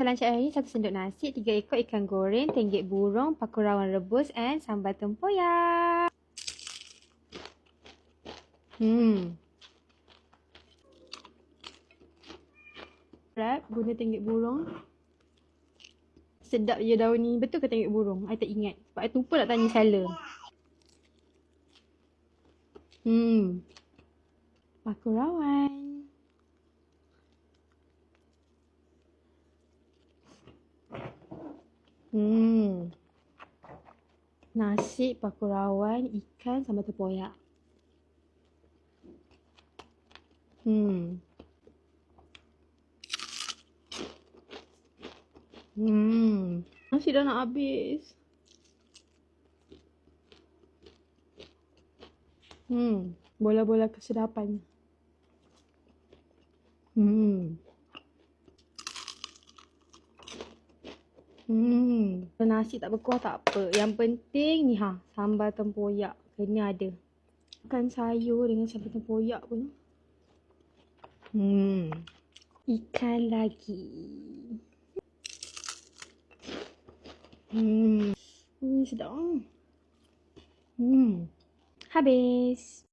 Lunch hari ni 1 sendok nasi, 3 ekor ikan goreng, tenggek burung, paku rawon rebus and sambal tempoyak. Wrap guna tenggek burung. Sedap je daun ni. Betul ke tenggek burung? I tak ingat. Sebab I lupa nak tanya seller. Paku rawon. Nasi, paku rawon, ikan, sambal tempoyak. Nasi dah nak habis. Bola-bola kesedapan. Nasi tak berkuah tak apa. Yang penting ni sambal tempoyak kena ada. Makan sayur dengan sambal tempoyak pun. Ikan lagi. Sedap. Habis.